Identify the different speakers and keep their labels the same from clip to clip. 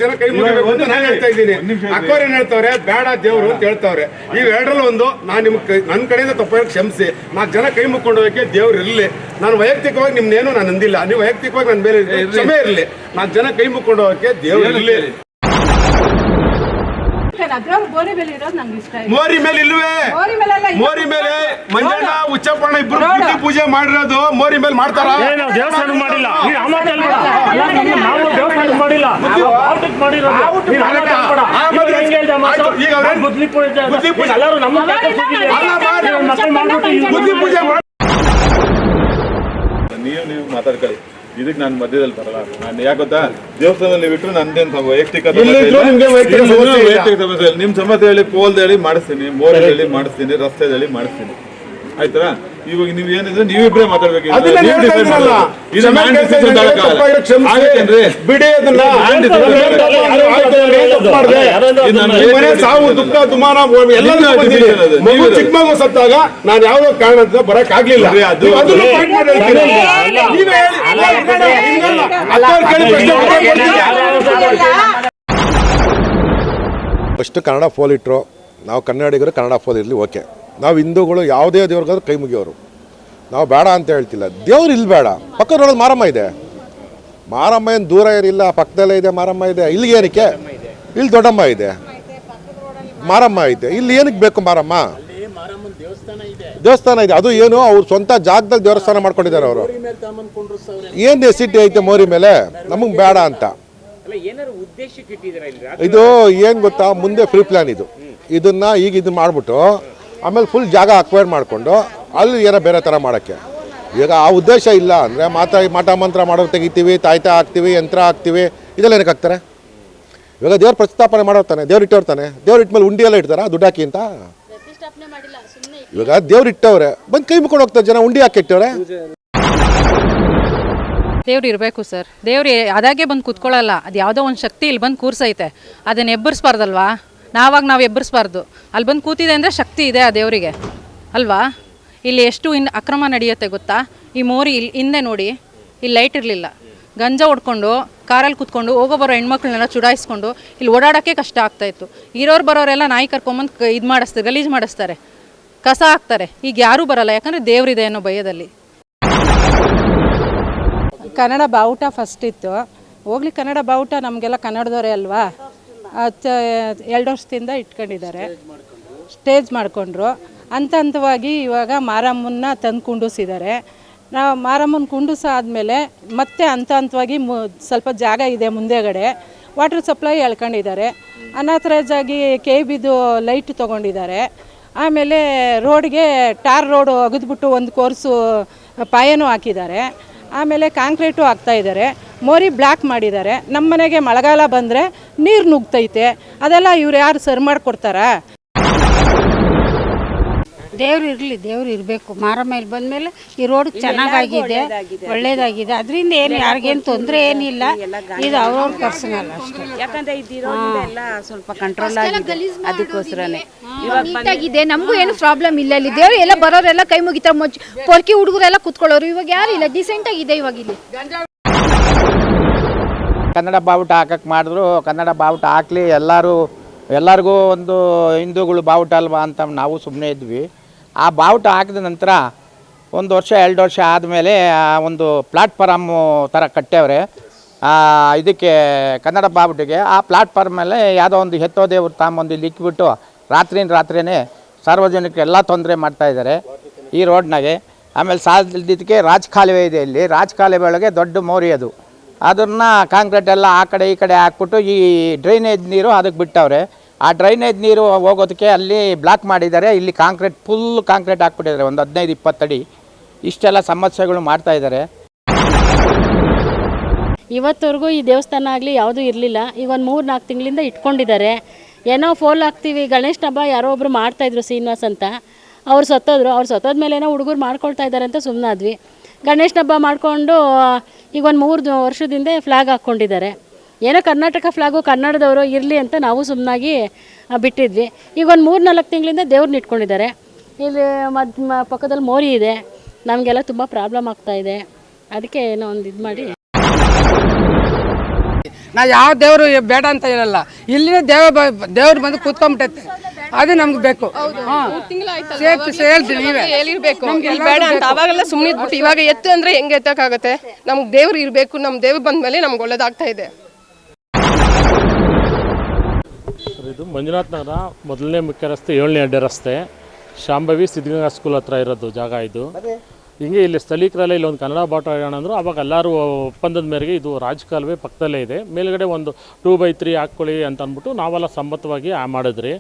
Speaker 1: ಜನ ಕೈ ಮುಗಿಬೇಕು ಅಂತ ನಾನು ಹೇಳ್ತಾ ಇದ್ದೀನಿ. ಅಕ್ಕೋರ್ ಏನ್ ಹೇಳ್ತಾವ್ರೆ, ಬೇಡ ದೇವ್ರು ಅಂತ ಹೇಳ್ತಾವ್ರೆ. ಇವೆರಡರಲ್ಲಿ ಒಂದು ನಾನು ನಿಮ್ಗೆ ನನ್ನ ಕಡೆಯಿಂದ ತಪ್ಪಾಗಿ ಕ್ಷಮಿಸಿ 4 ಜನ ಕೈ ಮುಕ್ಕೊಂಡು ಹೋಗಕ್ಕೆ ದೇವ್ರು ಇರಲಿ. ನಾನು ವೈಯಕ್ತಿಕವಾಗಿ ನಿಮ್ನೇನು ನಾನು ಅಂದಿಲ್ಲ, ನೀವು ವೈಯಕ್ತಿಕವಾಗಿ ನನ್ನ ಮೇಲೆ ಕ್ಷಮೆ ಇರಲಿ. 4 ಜನ ಕೈ ಮುಕ್ಕೊಂಡು ಹೋಗಕ್ಕೆ ದೇವ್ರು ಇರಲಿ. ಮೋರಿ ಮೇಲೆ ಇಲ್ವೇ? ಮೋರಿ ಮೇಲೆ ಮಂಜಣ್ಣ ಉಚ್ಚಪ್ಪಣ್ಣ ಇಬ್ರು ಪೂಜೆ ಮಾಡಿರೋದು ಮೋರಿ ಮೇಲೆ ಮಾಡ್ತಾರ?
Speaker 2: ದೇವಸ್ಥಾನ ಮಾಡಿಲ್ಲ.
Speaker 3: ನೀವು ಮಾತಾಡ್ಕೊಳ್ಳಿ, ಇದಕ್ಕೆ ನಾನು ಮಧ್ಯದಲ್ಲಿ ಬರಲ್ಲ. ನಾನು ಯಾಕೆ ಗೊತ್ತಾ, ದೇವಸ್ಥಾನದಲ್ಲಿ ಬಿಟ್ಟರು ನಂದೇನು ವೈಯಕ್ತಿಕ ನಿಮ್ಮ ಸಮಸ್ಯೆ ಹೇಳಿ ಪೋಲ್ದ ಹೇಳಿ ಮಾಡಿಸ್ತೀನಿ, ಮೋರ್ ಹೇಳಿ ಮಾಡಿಸ್ತೀನಿ, ರಸ್ತೆ ಹೇಳಿ ಮಾಡಿಸ್ತೀನಿ, ಆಯ್ತಾ? ಇವಾಗ ನೀವ್ ಏನಿದ್ರೆ ನೀವಿಬ್ರೇ ಮಾತಾಡ್ಬೇಕು.
Speaker 1: ಸಾವು ದುಃಖ ದುಮಾನ ಚಿಕ್ಕ ಮಗು ಸತ್ತಾಗ ನಾನು ಯಾವ್ದೋ ಕಾರಣ ಬರಕ್ ಆಗ್ಲಿಲ್ಲ.
Speaker 4: ಫಸ್ಟ್ ಕನ್ನಡ ಫೋಲ್ ಇಟ್ಟರು, ನಾವು ಕನ್ನಡಿಗರು ಕನ್ನಡ ಫೋಲ್ ಇರಲಿ, ಓಕೆ. ನಾವು ಹಿಂದೂಗಳು ಯಾವುದೇ ದೇವ್ರಿಗಾದ್ರೂ ಕೈ ಮುಗಿಯೋರು, ನಾವು ಬೇಡ ಅಂತ ಹೇಳ್ತಿಲ್ಲ. ದೇವ್ರು ಇಲ್ಲಿ ಬೇಡ, ಪಕ್ಕದ ನೋಡೋದು ಮಾರಮ್ಮ ಇದೆ. ಮಾರಮ್ಮ ಏನು ದೂರ ಇರಿಲ್ಲ, ಪಕ್ಕದಲ್ಲೇ ಇದೆ ಮಾರಮ್ಮ ಇದೆ. ಇಲ್ಲಿಗೆ ಏನಕ್ಕೆ? ಇಲ್ಲಿ ದೊಡ್ಡಮ್ಮ ಇದೆ, ಮಾರಮ್ಮ ಇದೆ. ಇಲ್ಲಿ ಏನಕ್ಕೆ ಬೇಕು ಮಾರಮ್ಮ? ದೇವಸ್ಥಾನ ಇದೆ, ಅದು ಏನು ಅವ್ರ ಸ್ವಂತ ಜಾಗದಲ್ಲಿ ದೇವಸ್ಥಾನ ಮಾಡ್ಕೊಂಡಿದ್ದಾರೆ ಅವರು. ಏನು ನೆಸಿಟಿ ಐತೆ ಮೋರಿ ಮೇಲೆ? ನಮಗೆ ಬೇಡ ಅಂತ. ಇದು ಏನು ಗೊತ್ತಾ, ಮುಂದೆ ಫ್ರೀ ಪ್ಲಾನ್ ಇದು. ಇದನ್ನ ಈಗ ಇದನ್ನ ಮಾಡಿಬಿಟ್ಟು ಆಮೇಲೆ ಫುಲ್ ಜಾಗ ಅಕ್ವೈರ್ ಮಾಡಿಕೊಂಡು ಅಲ್ಲಿ ಏನೋ ಬೇರೆ ಥರ ಮಾಡೋಕ್ಕೆ. ಈಗ ಆ ಉದ್ದೇಶ ಇಲ್ಲ ಅಂದರೆ ಮಾಟ ಮಂತ್ರ ಮಾಡೋರು ತೆಗಿತೀವಿ, ತಾಯ್ತ ಹಾಕ್ತೀವಿ, ಯಂತ್ರ ಹಾಕ್ತೀವಿ, ಇದೆಲ್ಲ ಏನಕ್ಕೆ ಹಾಕ್ತಾರೆ? ಇವಾಗ ದೇವ್ರ ಪ್ರತಿಷ್ಠಾಪನೆ ಮಾಡೋರ್ತಾನೆ, ದೇವ್ರು ಇಟ್ಟೋರ್ತಾನೆ. ದೇವ್ರು ಇಟ್ಮೇಲೆ ಉಂಡಿ ಎಲ್ಲ ಇಡ್ತಾರ ದುಡ್ಡು ಹಾಕಿ ಅಂತ? ಇವಾಗ ದೇವ್ರು ಇಟ್ಟವ್ರೆ, ಬಂದು ಕೈ ಮುಕ್ಕೊಂಡು ಹೋಗ್ತಾರೆ ಜನ, ಉಂಡಿ ಹಾಕಿ ಇಟ್ಟವ್ರೆ.
Speaker 5: ದೇವ್ರು ಇರಬೇಕು ಸರ್. ದೇವ್ರು ಅದಾಗೆ ಬಂದು ಕೂತ್ಕೊಳ್ಳಲ್ಲ, ಅದು ಯಾವುದೋ ಒಂದು ಶಕ್ತಿ ಇಲ್ಲಿ ಬಂದು ಕೂರ್ಸೈತೆ, ಅದನ್ನು ಎಬ್ಬರಿಸ್ಬಾರ್ದಲ್ವಾ? ನಾವು ಎಬ್ಬರಿಸ್ಬಾರ್ದು. ಅಲ್ಲಿ ಬಂದು ಕೂತಿದೆ ಅಂದರೆ ಶಕ್ತಿ ಇದೆ ಆ ದೇವರಿಗೆ ಅಲ್ವಾ? ಇಲ್ಲಿ ಎಷ್ಟು ಅಕ್ರಮ ನಡೆಯುತ್ತೆ ಗೊತ್ತಾ? ಈ ಮೋರಿ ಇಲ್ಲಿ ಹಿಂದೆ ನೋಡಿ, ಇಲ್ಲಿ ಲೈಟ್ ಇರಲಿಲ್ಲ, ಗಂಜ ಹೊಡ್ಕೊಂಡು ಕಾರಲ್ಲಿ ಕೂತ್ಕೊಂಡು ಹೋಗೋ ಬರೋ ಹೆಣ್ಮಕ್ಳನ್ನೆಲ್ಲ ಚುಡಾಯಿಸ್ಕೊಂಡು ಇಲ್ಲಿ ಓಡಾಡೋಕ್ಕೆ ಕಷ್ಟ ಆಗ್ತಾಯಿತ್ತು. ಇರೋರು ಬರೋರೆಲ್ಲ ನಾಯಿ ಕರ್ಕೊಂಬಂದು ಇದು ಮಾಡಿಸ್ತಾರೆ, ಗಲೀಜು ಮಾಡಿಸ್ತಾರೆ, ಕಸ ಹಾಕ್ತಾರೆ. ಈಗ ಯಾರೂ ಬರಲ್ಲ, ಯಾಕಂದರೆ ದೇವ್ರಿದೆ ಅನ್ನೋ ಭಯದಲ್ಲಿ.
Speaker 6: ಕನ್ನಡ ಬಾವುಟ ಫಸ್ಟ್ ಇತ್ತು, ಹೋಗ್ಲಿ ಕನ್ನಡ ಬಾವುಟ ನಮಗೆಲ್ಲ ಕನ್ನಡದವರೇ ಅಲ್ವಾ? 2 ವರ್ಷದಿಂದ ಇಟ್ಕೊಂಡಿದ್ದಾರೆ, ಸ್ಟೇಜ್ ಮಾಡಿಕೊಂಡ್ರು. ಹಂತವಾಗಿ ಇವಾಗ ಮಾರಮ್ಮನ್ನ ತಂದು ಕುಂಡಿಸಿದ್ದಾರೆ. ನಾವು ಮಾರಮ್ಮನ ಕುಂಡಿಸಾದ್ಮೇಲೆ ಮತ್ತೆ ಹಂತವಾಗಿ ಸ್ವಲ್ಪ ಜಾಗ ಇದೆ ಮುಂದೆಗಡೆ, ವಾಟರ್ ಸಪ್ಲೈ ಎಳ್ಕೊಂಡಿದ್ದಾರೆ. ಅನಾಥರಾಜಾಗಿ KBದು ಲೈಟ್ ತೊಗೊಂಡಿದ್ದಾರೆ. ಆಮೇಲೆ ರೋಡ್ಗೆ ಟಾರ್ ರೋಡು ಅಗದ್ಬಿಟ್ಟು ಒಂದು ಕೋರ್ಸು ಪಾಯನೂ ಹಾಕಿದ್ದಾರೆ. ಆಮೇಲೆ ಕಾಂಕ್ರೀಟು ಹಾಕ್ತಾಯಿದ್ದಾರೆ. ಮೋರಿ ಬ್ಲಾಕ್ ಮಾಡಿದ್ದಾರೆ. ನಮ್ಮ ಮನೆಗೆ ಮಳೆಗಾಲ ಬಂದರೆ ನೀರು ನುಗ್ತೈತೆ, ಅದೆಲ್ಲ ಇವ್ರು ಯಾರು ಸರಿ ಮಾಡಿಕೊಡ್ತಾರಾ?
Speaker 7: ದೇವ್ರು ಇರಲಿ, ದೇವ್ರು ಇರಬೇಕು. ಮಾರಮ್ಮ ಇಲ್ಲಿ ಬಂದಮೇಲೆ ಈ ರೋಡ್ ಚೆನ್ನಾಗಾಗಿದೆ, ಒಳ್ಳೇದಾಗಿದೆ. ಅದರಿಂದ ಏನು ಯಾರಿಗೇನು ತೊಂದರೆ ಏನಿಲ್ಲ. ಇದು ಅವ್ರವ್ರ ಪರ್ಸನಲ್ ಅಷ್ಟೇ.
Speaker 8: ಯಾಕಂದ್ರೆ ಎಲ್ಲ ಸ್ವಲ್ಪ ಕಂಟ್ರೋಲ್ ಆಗಿದೆ, ಅದಕ್ಕೋಸ್ಕರನೇ
Speaker 9: ನೀಟಾಗಿದೆ. ನಮಗೂ ಏನು ಪ್ರಾಬ್ಲಮ್ ಇಲ್ಲ. ಇಲ್ಲಿ ದೇವ್ರು ಎಲ್ಲ ಬರೋರೆಲ್ಲ ಕೈ ಮುಗಿತಾರೆ, ಪೊರ್ಕಿ ಹುಡುಗರೆಲ್ಲ ಕುತ್ಕೊಳ್ಳೋರು. ಇವಾಗ ಯಾರು ಇಲ್ಲ, ಡಿಸೆಂಟ್ ಆಗಿದೆ ಇವಾಗ ಇಲ್ಲಿ.
Speaker 10: ಕನ್ನಡ ಬಾವುಟ ಹಾಕಕ್ಕೆ ಮಾಡಿದ್ರು, ಕನ್ನಡ ಬಾವುಟ ಹಾಕ್ಲಿ, ಎಲ್ಲರಿಗೂ ಒಂದು ಹಿಂದೂಗಳು ಬಾವುಟ ಅಲ್ವಾ ಅಂತ ನಾವು ಸುಮ್ಮನೆ ಇದ್ವಿ. ಆ ಬಾವುಟ ಹಾಕಿದ ನಂತರ 1 ವರ್ಷ 2 ವರ್ಷ ಆದಮೇಲೆ ಒಂದು ಪ್ಲಾಟ್ಫಾರಮ್ಮು ಥರ ಕಟ್ಟವ್ರೆ ಇದಕ್ಕೆ ಕನ್ನಡ ಬಾವುಟಿಗೆ. ಆ ಪ್ಲಾಟ್ಫಾರ್ಮ್ ಮೇಲೆ ಯಾವುದೋ ಒಂದು ಹೆತ್ತೋ ದೇವ್ರು ತಾಂಬಂದು ಇಲ್ಲಿ ಇಕ್ಬಿಟ್ಟು ರಾತ್ರಿನೇ ಸಾರ್ವಜನಿಕರೆಲ್ಲ ತೊಂದರೆ ಮಾಡ್ತಾಯಿದ್ದಾರೆ ಈ ರೋಡ್ನಾಗೆ. ಆಮೇಲೆ ಸಾಲದಿದ್ದಕ್ಕೆ ರಾಜಕಾಲುವೆ ಇದೆ, ಇಲ್ಲಿ ರಾಜಕಾಲುವೆ ಒಳಗೆ ದೊಡ್ಡ ಮೋರಿ ಅದು. ಅದನ್ನು ಕಾಂಕ್ರೀಟ್ ಎಲ್ಲ ಆ ಕಡೆ ಈ ಕಡೆ ಹಾಕ್ಬಿಟ್ಟು ಈ ಡ್ರೈನೇಜ್ ನೀರು ಅದಕ್ಕೆ ಬಿಟ್ಟವ್ರೆ. ಆ ಡ್ರೈನೇಜ್ ನೀರು ಹೋಗೋದಕ್ಕೆ ಅಲ್ಲಿ ಬ್ಲಾಕ್ ಮಾಡಿದ್ದಾರೆ. ಇಲ್ಲಿ ಫುಲ್ ಕಾಂಕ್ರೀಟ್ ಹಾಕ್ಬಿಟ್ಟಿದ್ದಾರೆ, ಒಂದು 15-20 ಅಡಿ. ಇಷ್ಟೆಲ್ಲ ಸಮಸ್ಯೆಗಳು ಮಾಡ್ತಾಯಿದ್ದಾರೆ.
Speaker 7: ಇವತ್ತವರೆಗೂ ಈ ದೇವಸ್ಥಾನ ಆಗಲಿ ಯಾವುದೂ ಇರಲಿಲ್ಲ. ಈಗ ಒಂದು 3-4 ತಿಂಗಳಿಂದ ಇಟ್ಕೊಂಡಿದ್ದಾರೆ. ಏನೋ ಫೋಲ್ ಹಾಕ್ತೀವಿ, ಗಣೇಶ ಹಬ್ಬ ಯಾರೋ ಒಬ್ಬರು ಮಾಡ್ತಾಯಿದ್ರು, ಶ್ರೀನಿವಾಸ್ ಅಂತ. ಅವ್ರು ಸತ್ತೋದ್ಮೇಲೆ ಏನೋ ಹುಡುಗರು ಮಾಡ್ಕೊಳ್ತಾ ಇದ್ದಾರೆ ಅಂತ ಸುಮ್ಮನಾದ್ವಿ. ಗಣೇಶ ಹಬ್ಬ ಮಾಡಿಕೊಂಡು ಈಗ ಒಂದು 3 ವರ್ಷದಿಂದ ಫ್ಲಾಗ್ ಹಾಕ್ಕೊಂಡಿದ್ದಾರೆ. ಏನೋ ಕರ್ನಾಟಕ ಫ್ಲಾಗು ಕನ್ನಡದವರು ಇರಲಿ ಅಂತ ನಾವು ಸುಮ್ಮನಾಗಿ ಬಿಟ್ಟಿದ್ವಿ. ಈಗ ಒಂದು 3-4 ತಿಂಗಳಿಂದ ದೇವ್ರನ್ನ ಇಟ್ಕೊಂಡಿದ್ದಾರೆ. ಇಲ್ಲಿ ಪಕ್ಕದಲ್ಲಿ ಮೋರಿ ಇದೆ, ನಮಗೆಲ್ಲ ತುಂಬ ಪ್ರಾಬ್ಲಮ್ ಆಗ್ತಾಯಿದೆ. ಅದಕ್ಕೆ ಏನೋ ಒಂದು ಇದು ಮಾಡಿ
Speaker 6: ನಾ ಯಾವ ದೇವರು ಬೇಡ ಅಂತ ಹೇಳಲ್ಲ. ಇಲ್ಲಿನ ದೇವ್ರು ಬಂದು ಕೂತ್ಕೊಂಡ್ಬಿಟ್ಟೈತೆ, ಅದು ನಮ್ಗೆ ಬೇಕು. ಹೇಳ್ತೀನಿ ನೀವೇ
Speaker 2: ಹೇಳಿರ್ಬೇಕು ಬೇಡ ಅಂತ. ಅವಾಗೆಲ್ಲ ಸುಮ್ಮನೆ ಇದ್ಬಿಟ್ಟು ಇವಾಗ ಎತ್ತು ಅಂದ್ರೆ ಹೆಂಗೆ ಎತ್ತಕ್ಕಾಗತ್ತೆ? ನಮ್ಗೆ ದೇವ್ರು ಇರಬೇಕು. ನಮ್ಮ ದೇವ್ರು ಬಂದ್ಮೇಲೆ ನಮ್ಗೆ ಒಳ್ಳೇದಾಗ್ತಾ ಇದೆ.
Speaker 11: ಇದು ಮಂಜುನಾಥ್ ನಗರ ಮೊದಲನೇ ಮುಖ್ಯ ರಸ್ತೆ 7ನೇ ಅಡ್ಡ ರಸ್ತೆ, ಶಾಂಭವಿ ಸಿದ್ಧಗಂಗಾ ಸ್ಕೂಲ್ ಹತ್ರ ಇರೋದು ಜಾಗ ಇದು. ಹಿಂಗೆ ಇಲ್ಲಿ ಸ್ಥಳೀಕರಲ್ಲ ಇಲ್ಲಿ ಒಂದು ಕನ್ನಡ ಬಾವುಟ ಇಡೋಣ ಅಂದರು. ಆವಾಗ ಎಲ್ಲರೂ ಒಪ್ಪಂದದ ಮೇರೆಗೆ ಇದು ರಾಜಕಾಲುವೆ ಪಕ್ಕದಲ್ಲೇ ಇದೆ, ಮೇಲ್ಗಡೆ ಒಂದು 2x3 ಹಾಕ್ಕೊಳ್ಳಿ ಅಂತ ಅಂದ್ಬಿಟ್ಟು ನಾವೆಲ್ಲ ಸಮ್ಮತವಾಗಿ ಮಾಡಿದ್ರಿ.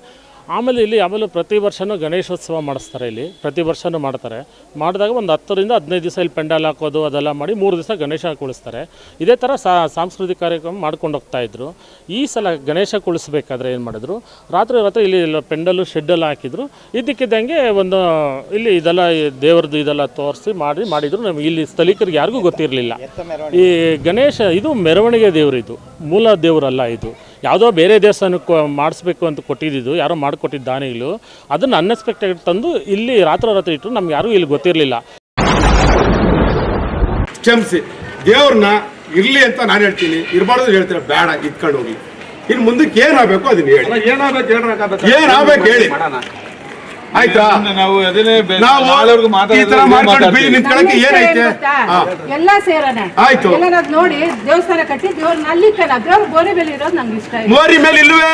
Speaker 11: ಆಮೇಲೆ ಇಲ್ಲಿ ಪ್ರತಿ ವರ್ಷವೂ ಗಣೇಶೋತ್ಸವ ಮಾಡಿಸ್ತಾರೆ. ಇಲ್ಲಿ ಪ್ರತಿ ವರ್ಷವೂ ಮಾಡ್ತಾರೆ. ಮಾಡಿದಾಗ ಒಂದು 10 ರಿಂದ 15 ದಿವಸ ಇಲ್ಲಿ ಪೆಂಡಾಲ್ ಹಾಕೋದು ಅದೆಲ್ಲ ಮಾಡಿ 3 ದಿವಸ ಗಣೇಶ ಕುಳಿಸ್ತಾರೆ. ಇದೇ ಥರ ಸಾಂಸ್ಕೃತಿಕ ಕಾರ್ಯಕ್ರಮ ಮಾಡ್ಕೊಂಡು ಹೋಗ್ತಾಯಿದ್ರು. ಈ ಸಲ ಗಣೇಶ ಕುಳಿಸ್ಬೇಕಾದ್ರೆ ಏನು ಮಾಡಿದ್ರು, ರಾತ್ರಿ ಇಲ್ಲಿ ಪೆಂಡಲ್ಲು ಶೆಡ್ಡೆಲ್ಲ ಹಾಕಿದ್ರು. ಇದ್ದಕ್ಕಿದ್ದಂಗೆ ಒಂದು ಇಲ್ಲಿ ಇದೆಲ್ಲ ದೇವ್ರದ್ದು ಇದೆಲ್ಲ ತೋರಿಸಿ ಮಾಡಿದ್ರು. ನಮಗೆ ಇಲ್ಲಿ ಸ್ಥಳೀಕರಿಗೆ ಯಾರಿಗೂ ಗೊತ್ತಿರಲಿಲ್ಲ. ಈ ಗಣೇಶ ಇದು ಮೆರವಣಿಗೆ ದೇವರು, ಇದು ಮೂಲ ದೇವರಲ್ಲ. ಇದು ಯಾವುದೋ ಬೇರೆ ದೇವಸ್ಥಾನಕ್ಕೆ ಮಾಡಿಸ್ಬೇಕು ಅಂತ ಕೊಟ್ಟಿದ್ದು, ಯಾರೋ ಮಾಡಿಕೊಟ್ಟಿದ್ದ ದಾನಿಗಳು ಅದನ್ನು ಅನ್ಎಕ್ಸ್ಪೆಕ್ಟೆಡ್ ತಂದು ಇಲ್ಲಿ ರಾತ್ರಿ ಇಟ್ಟರು. ನಮ್ಗೆ ಯಾರೂ ಇಲ್ಲಿ ಗೊತ್ತಿರಲಿಲ್ಲ.
Speaker 1: ಕ್ಷಮಿಸಿ, ದೇವ್ರನ್ನ ಇರ್ಲಿ ಅಂತ ನಾನು ಹೇಳ್ತೀನಿ, ಇರಬಾರ್ದು ಹೇಳ್ತೀನಿ, ಬೇಡ ಇಟ್ಕೊಂಡು ಹೋಗಿ. ಇನ್ನು ಮುಂದಕ್ಕೆ ಏನಾಗಬೇಕು ಅದನ್ನ ಹೇಳಿ, ಏನಾಗಬೇಕು ಹೇಳಿ, ಆಯ್ತಾ?
Speaker 3: ನಾವು
Speaker 6: ಎಲ್ಲ ಸೇರೋಣ,
Speaker 1: ಆಯ್ತು.
Speaker 6: ನೋಡಿ ದೇವಸ್ಥಾನ ಕಟ್ಟಿ ದೇವ್ರನ್ನ ಅಲ್ಲಿ ದೇವ್ರ ಬೋರಿ ಮೇಲೆ ಇರೋದು ನಂಗೆ ಇಷ್ಟ.
Speaker 1: ಮೋರಿ ಮೇಲೆ ಇಲ್ವೇ?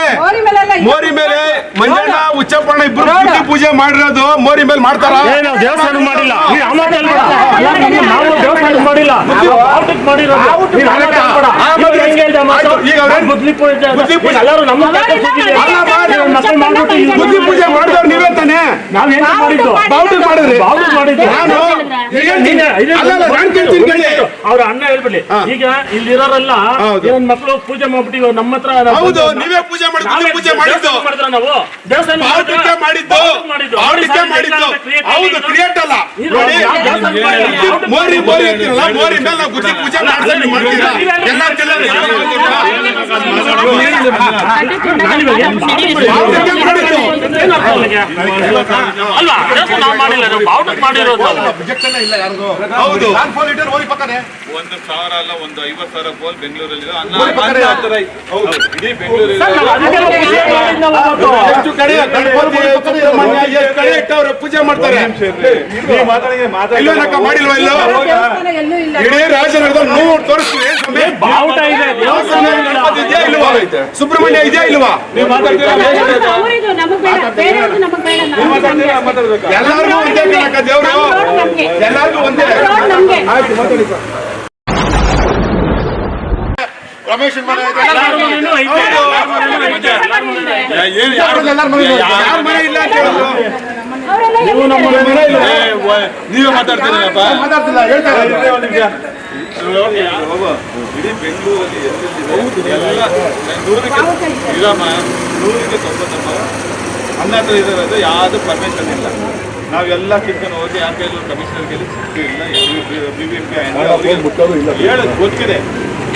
Speaker 1: ಮೋರಿ ಮೇಲೆ ಮಂಜಣ್ಣ ಉಚ್ಚಪ್ಪಣ್ಣ ಇಬ್ರು ಪೂಜೆ ಮಾಡಿರೋದು ಮೋರಿ ಮೇಲೆ ಮಾಡ್ತಾರ?
Speaker 11: ದೇವಸ್ಥಾನ ಮಾಡಿಲ್ಲ.
Speaker 1: ಬುದ್ಧಿ ಪೂಜೆ ಮಾಡಿದವ್ರು ನೀವೇ ತಾನೆ?
Speaker 11: ಅವ್ರ ಅಣ್ಣ ಹೇಳ್ಬಿಡ್ಲಿ, ಈಗ ಇಲ್ಲಿರೋರೆಲ್ಲ ಮಕ್ಕಳು ಪೂಜೆ ಮಾಡ್ಬಿಟ್ಟು ನಮ್ಮ ಹತ್ರ
Speaker 1: ಹೌದು ನೀವೇ ಪೂಜೆ ಪೂಜೆ ಮಾಡಿದ್ದು
Speaker 11: ನಾವು ದೇವಸ್ಥಾನ
Speaker 1: ಮಾಡಿದ್ದು ಹೌದು ಕ್ರಿಯೇಟ್ ಅಲ್ಲ. ನೋಡಿ ಮೋರಿ ಮೋರಿ ಅಂತೀರಲ್ಲ, ಮೋರಿ ಮೇಲೆ ನಾವು ಬುದ್ಧಿ ಪೂಜೆ ಮಾಡ್ತೀರಾ?
Speaker 11: ಅಲ್ವಾ ನಾವು ಮಾಡಿಲ್ಲ, ಮಾಡಿರೋದು.
Speaker 1: ಹೌದು
Speaker 3: 1,000 ಅಲ್ಲ, ಒಂದು 50,000 ಪೋಲ್ ಬೆಂಗಳೂರಲ್ಲಿ
Speaker 1: ಪೂಜೆ ಮಾಡ್ತಾರೆ. ಮಾಡಿಲ್ವಾ? ಇಡೀ ರಾಜನಗರದಲ್ಲಿ ನೋವು ತೋರಿಸ್ತೀವಿ. ಸುಬ್ರಹ್ಮಣ್ಯ ಇದೆಯಾ ಇಲ್ವಾ? ಎಲ್ಲರಿಗೂ ಒಂದೇ ದೇವರು, ಎಲ್ಲರಿಗೂ ಒಂದೇ. ರಮೇಶ್ ಮನೆ ಯಾರ ಮನೆ ಇಲ್ಲ ಅಂತ ಹೇಳಿದ್ರು.
Speaker 3: ನೀವೇ ಮಾತಾಡ್ತೀರಪ್ಪ? ಇಡೀ ಬೆಂಗಳೂರಲ್ಲಿ ಎಲ್ಲ 100ಕ್ಕೆ 90 ಅನ್ನ ಹತ್ರ ಇರೋದು ಯಾವುದು ಪರ್ಮಿಷನ್ ಇಲ್ಲ. ನಾವೆಲ್ಲ ಕಿತ್ಕೊಂಡು ಹೋಗಿ ಯಾರ ಕೈಲೂ ಕಮಿಷನರ್ ಕೈಲಿ ಸಿಕ್ಕಿಲ್ಲ, BBMP ಹೇಳೋದು ಗೊತ್ತಿದೆ,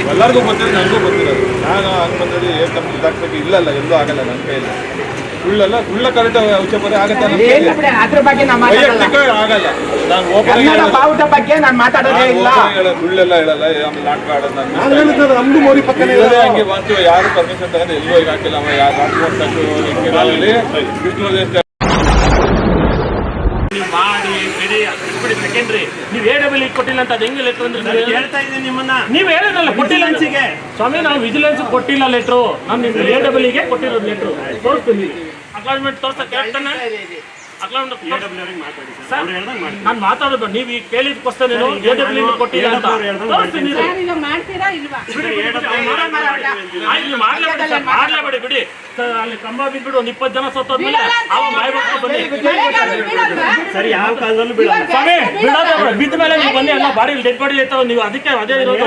Speaker 3: ಎಲ್ಲರಿಗೂ ಗೊತ್ತಿದೆ, ನನಗೂ ಗೊತ್ತಿರೋದು. ನಾನು ಹಂಗೆ ಬಂದದ್ದು ಏಕಂತ ಇದಾಗ್ತಕ್ಕೆ ಇಲ್ಲಲ್ಲ, ಎಲ್ಲೂ ಆಗಲ್ಲ ನನ್ನ ಕೈಯಲ್ಲಿ. ಸುಳ್ಳ ಕರೆಕ್ಟ್ ಉಚ್ಚಪದ ಆಗತ್ತೆ, ಆಗಲ್ಲ. ನಾನು ಓಪನ್ ಸುಳ್ಳೆಲ್ಲ ಹೇಳಲ್ಲ, ನಾಟಕ ಆಡೋದು. ಹಂಗೆ ಬಂತು, ಯಾರು ಪರ್ಮಿಷನ್ ತಗೊಂಡು ಎಲ್ಲೂ ಈಗ ಹಾಕಿಲ್ಲ. ಯಾರು
Speaker 11: ಸೆಕೆಂಡ್ರಿ ನೀವು AWL ಕೊಟ್ಟಿಲ್ಲ ಅಂತ ಅದು ಹೆಂಗೆ ಲೆಟರ್ ಅಂದ್ರೆ ಹೇಳ್ತಾ ಇದ್ದೀನಿ ನಿಮ್ಮನ್ನ. ನೀವು ಹೇಳಿದ್ರಲ್ಲ ಕೊಟ್ಟಿಲ್ಲ ಅನ್ಸಿಗೆ ಸ್ವಾಮಿ, ನಾವು ವಿಜಿಲೆನ್ಸ್ ಕೊಟ್ಟಿಲ್ಲ ಲೆಟ್ರು, ನಾನು ನಿಮ್ಗೆ AWL ಕೊಟ್ಟಿರೋದು ಲೆಟ್ರು ತೋರಿಸ್ತೀನಿ. ಅಕ್ಲಾಸ್ಮೆಂಟ್ ತೋರ್ಸಕ್ಕೆ ನಾನು ಮಾತಾಡೋದು ನೀವು ಈಗ ಕೇಳಿದ ಕ್ವಶನ್ ಏನು AWL ಕೊಟ್ಟಿಲ್ಲ ಅಂತ ತೋರಿಸ್ತೀನಿ. ಮಾಡ್ಲೇಬೇಡಿ ಬಿಡಿ, ಅಲ್ಲಿ ಕಂಬ ಬಿದ್ಬಿಡು, ಒಂದು 20 ಜನ ಸತ್ತೋದ್ಮೇಲೆ ಸರಿ ಯಾವ ಕಾಲದಲ್ಲೂ ಸ್ವಾಮಿ ಬಿದ್ದ ಮೇಲೆ ನೀವು ಬನ್ನಿ, ಎಲ್ಲ ಬಾಡಿ ಡೆಡ್ ಬಾಡಿ ಇರ್ತಾವ. ನೀವು ಅದಕ್ಕೆ ಅದೇ ಇರೋದು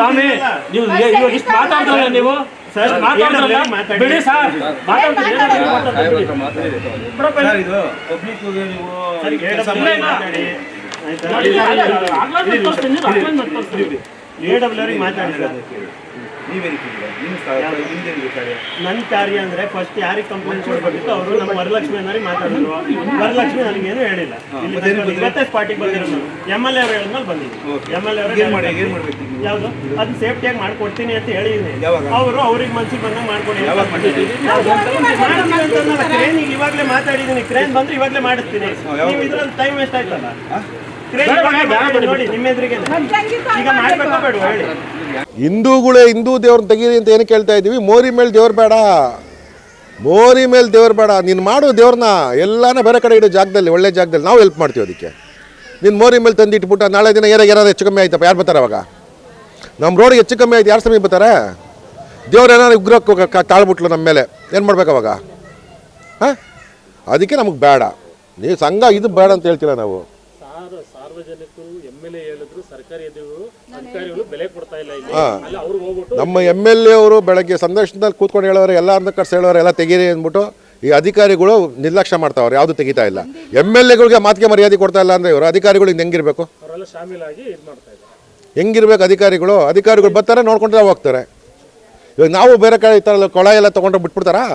Speaker 11: ಸ್ವಾಮಿ. ನೀವು ಇವಾಗ ಇಷ್ಟು ಮಾತಾಡ್ತಾರಲ್ಲ, ನೀವು ಬಿಡಿ ಸರ್,
Speaker 12: ನನ್ನ ಕಾರ್ಯ ಅಂದ್ರೆ ಫಸ್ಟ್ ಯಾರಿಗೆ ಕಂಪ್ಲೇಂಟ್ ಕೊಡ್ಬೇಕಿತ್ತು ಅವರು ನಮ್ಮ ವರಲಕ್ಷ್ಮಿ ಅನ್ನೋರಿಗೆ ಮಾತಾಡಿದ್ರು. ವರಲಕ್ಷ್ಮಿ ನನಗೇನು ಹೇಳಿಲ್ಲ. ಇವತ್ತೇ ಸ್ಪಾಟಿಗೆ ಬಂದಿರೋದು MLA ಅವ್ರು ಹೇಳಿದ್ಮೇಲೆ ಬಂದಿದ್ವಿ. MLA ಅವರು ಯಾವುದು ಅದು ಸೇಫ್ಟಿಯಾಗಿ ಮಾಡ್ಕೊಡ್ತೀನಿ ಅಂತ ಹೇಳಿದ್ದೀನಿ. ಅವರು ಅವ್ರಿಗೆ ಮನ್ಸಿಗೆ ಬಂದಂಗೆ ಮಾಡ್ಕೊಡಿ. ಕ್ರೇನಿಗೆ ಇವಾಗಲೇ ಮಾತಾಡಿದ್ದೀನಿ. ಕ್ರೇನ್ ಬಂದ್ರೆ ಇವಾಗಲೇ ಮಾಡಿಸ್ತೀನಿ. ನೀವು ಇದ್ರಲ್ಲಿ ಟೈಮ್ ವೇಸ್ಟ್ ಆಯ್ತಲ್ಲ. ನೋಡಿ ನಿಮ್ಮ ಎದುರಿಗೆ ಈಗ ಮಾಡ್ಬೇಕಾ ಬೇಡ ಹೇಳಿ.
Speaker 4: ಹಿಂದೂಗಳೇ ಹಿಂದೂ ದೇವ್ರನ್ನ ತೆಗೀರಿ ಅಂತ ಏನು ಕೇಳ್ತಾ ಇದ್ದೀವಿ. ಮೋರಿ ಮೇಲೆ ದೇವ್ರು ಬೇಡ, ಮೋರಿ ಮೇಲೆ ದೇವ್ರು ಬೇಡ. ನೀನು ಮಾಡು ದೇವ್ರನ್ನ ಎಲ್ಲಾನ ಬೇರೆ ಕಡೆ ಇಡೋ ಜಾಗದಲ್ಲಿ, ಒಳ್ಳೆ ಜಾಗದಲ್ಲಿ ನಾವು ಹೆಲ್ಪ್ ಮಾಡ್ತೀವಿ. ಅದಕ್ಕೆ ನೀನು ಮೋರಿ ಮೇಲೆ ತಂದು ಇಟ್ಬಿಟ್ಟು ನಾಳೆ ದಿನ ಏನಾದ್ರು ಹೆಚ್ಚು ಕಮ್ಮಿ ಆಯ್ತಪ್ಪ, ಯಾರು ಬರ್ತಾರೆ ಅವಾಗ? ನಮ್ಮ ರೋಡಿಗೆ ಹೆಚ್ಚು ಕಮ್ಮಿ ಆಯ್ತು, ಯಾರು ಸಮಯ ಬರ್ತಾರೆ? ದೇವ್ರು ಏನಾದ್ರು ಉಗ್ರ ತಾಳ್ಬಿಟ್ಲು ನಮ್ಮ ಮೇಲೆ, ಏನು ಮಾಡ್ಬೇಕು ಅವಾಗ? ಹಾಂ, ಅದಕ್ಕೆ ನಮಗೆ ಬೇಡ. ನೀವು ಸಂಘ ಇದು ಬೇಡ ಅಂತ ಹೇಳ್ತೀರ ನಾವು.
Speaker 11: ಸಾರ್ವಜನಿಕರು MLA ಹೇಳಿದ್ರು ಸರ್ಕಾರಿ ಅಧಿಕಾರಿಗಳು ಬೆಲೆ ಕೊಡ್ತಾ ಇಲ್ಲ.
Speaker 4: ನಮ್ಮ MLA ಅವರು ಬೆಳಗ್ಗೆ ಸಂದರ್ಶನದಲ್ಲಿ ಕೂತ್ಕೊಂಡು ಹೇಳೋರು, ಎಲ್ಲರನ್ನ ಕರ್ಸಿ ಹೇಳೋರು ಎಲ್ಲ ತೆಗೀರಿ ಅಂದ್ಬಿಟ್ಟು ಈ ಅಧಿಕಾರಿಗಳು ನಿರ್ಲಕ್ಷ್ಯ ಮಾಡ್ತಾವ್ರೆ, ಯಾವುದು ತೆಗಿತಾ ಇಲ್ಲ. MLAಗಳಿಗೆ ಮಾತಿಗೆ ಮರ್ಯಾದೆ ಕೊಡ್ತಾ ಇಲ್ಲ ಅಂದರೆ ಇವರು ಅಧಿಕಾರಿಗಳು ಹೆಂಗಿರ್ಬೇಕು? ಹೆಂಗಿರ್ಬೇಕು ಅಧಿಕಾರಿಗಳು? ಅಧಿಕಾರಿಗಳು ಬರ್ತಾರೆ, ನೋಡ್ಕೊಂಡ್ರೆ ಹೋಗ್ತಾರೆ. ಇವಾಗ ನಾವು ಬೇರೆ ಕಡೆ ಈ ಥರ ಕೊಳ ಎಲ್ಲ ತೊಗೊಂಡು ಬಿಟ್ಬಿಡ್ತಾರಾ?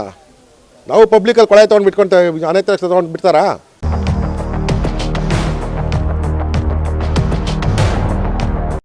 Speaker 4: ನಾವು ಪಬ್ಲಿಕಲ್ಲಿ ಕೊಳ ತೊಗೊಂಡು ಬಿಟ್ಕೊಂತ ಅನೇಕ ತೊಗೊಂಡು ಬಿಡ್ತಾರಾ?